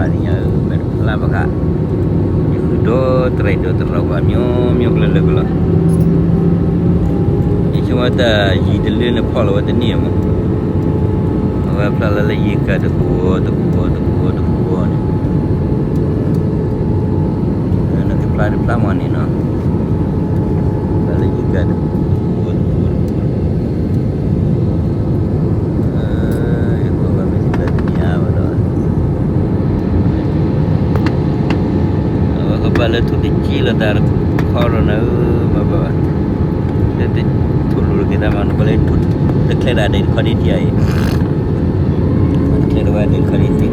kalinya berpala baka do terlalu nyom gula ini cuma ada jidil ni pala wada ni mo awak pala lagi ka teku ni nak pala mana ni no lagi ka bala tu kecil dar corona baba itu tulur kita mana boleh tu deklar ada di kali dia deklar ada di kali dia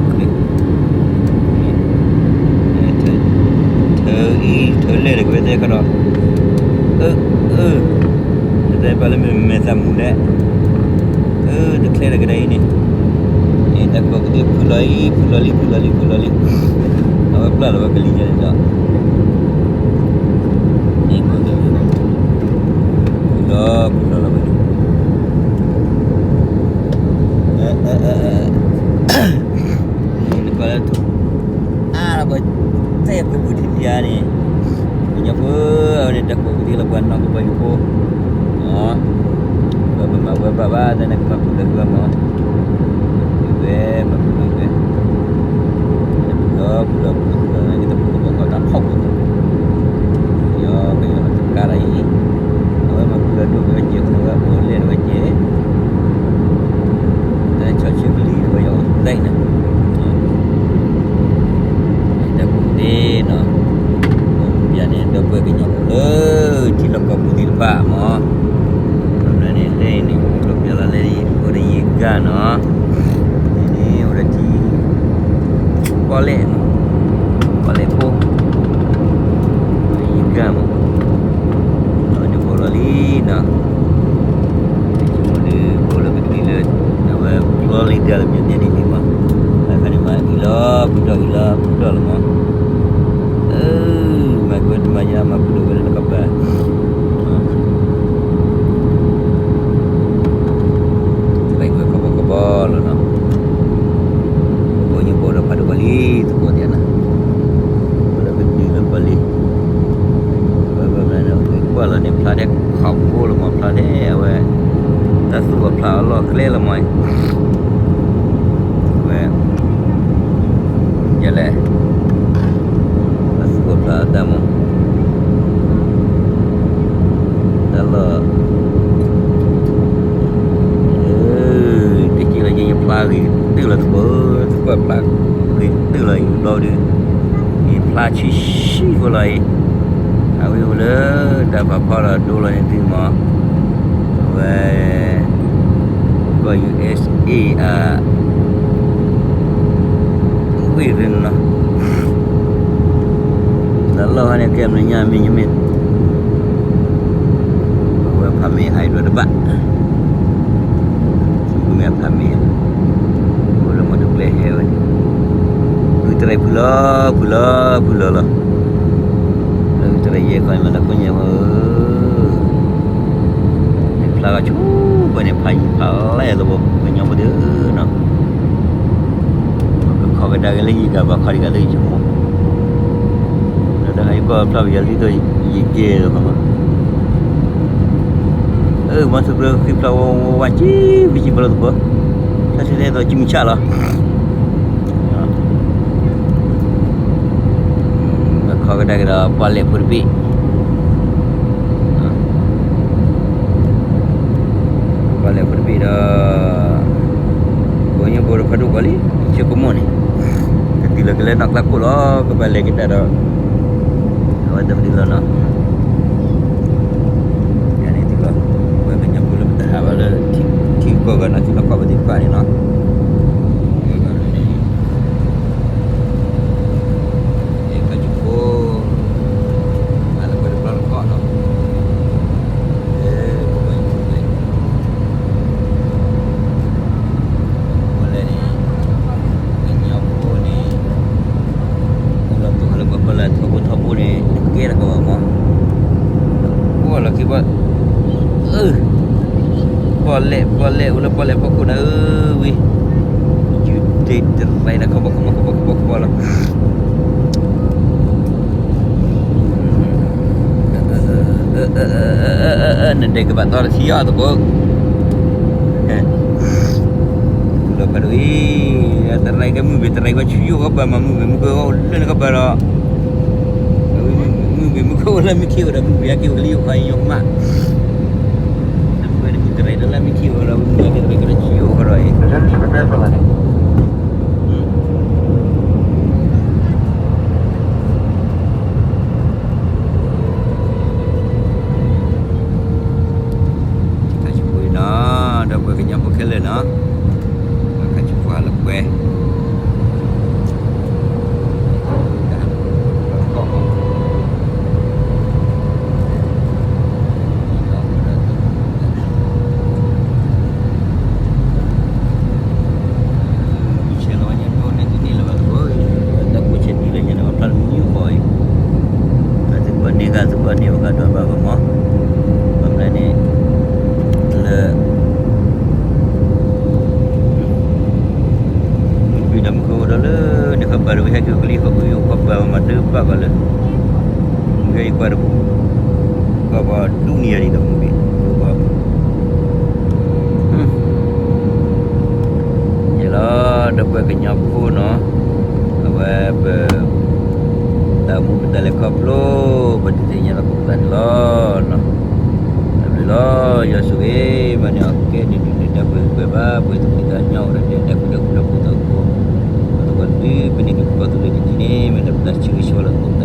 terleh dekat dia kalau kita bala memang muda deklar dekat dia ini tak kau dia pulali awak pula awak beli je tak Pula lah balik. Ini kalau tu apa saya aku di dia ni punya apa ada dak aku di labuan nak bayu ko baba dan nak aku dah gua mau pula kita perlu buat tak kau ya kayak sekarang ini gaduh wajib kena boleh wajib dan cuaca beli banyak online lah dah putih no biar ni dapat kenyang mula cilok kau putih lepak mo kemudian ni belum jalan lagi udah ikan no ini udah boleh pun ikan mo Lina cuma dia bola kecil nama bola dia lebih jadi lima akan dia gila lama magu banyak magu boleh nak apa baik gue kabel no pokoknya bola pada balik tu buat dia nak bola kecil balik kalau ni pelajak kau lu mau pelajak awak tak suka pelajak Allah clear lah mai awak jalan tak suka pelajak tamu Allah kecil lagi yang pelajak tu lah suka pelajak tu lah lo dia ni pelajak sih boleh awi ula dapat para dolar yang terima ke USA wirin lah lalu hanya kem nyamin awi pami hai dua debat sebelumnya pami boleh mau play hewan kita try pula lah teraya kau mana punya ni pelaga cuba ni palai lo punya dia nak kau dah lagi ke bakal lagi cuma dah hai kau pelaga jadi tu ye lo mama masuk ke pelaga wajib biji bola tu saya tu cimca lah kau kena balik berbik dah pokoknya baru padu kali cik kumur ni ketila kalian nak lakul lah kebalik kita dah awak dah berdila nak yang ni tiba buat kenyap pula bertahap ada tiga kan nanti nak kau bertipa ni nak boleh ulah boleh pokok dah weh judet terai dah kau lah. Nanti ke baktor sia tu kok. Lepas tu terai kamu terai kau ciu apa mamu muka kau len ke bara. Muka wala mikir dah mu ya ke liu kai yok mak. Sampai ni terai dalam mikir orang mu ya terai kena ciu kau rai. Kele na akan jumpa lebih baru saya ke beli kau beli apa mata pak kalau gay pada apa dunia ni dah mungkin yalah dapat kenyapu no apa tamu betul kaplo bertinya aku kan lo no alhamdulillah ya suwe mana okey di dapat bebab itu kita nyau dan dia aku dah tahu di pening aku tu di sini, mana belas ciri solat tu.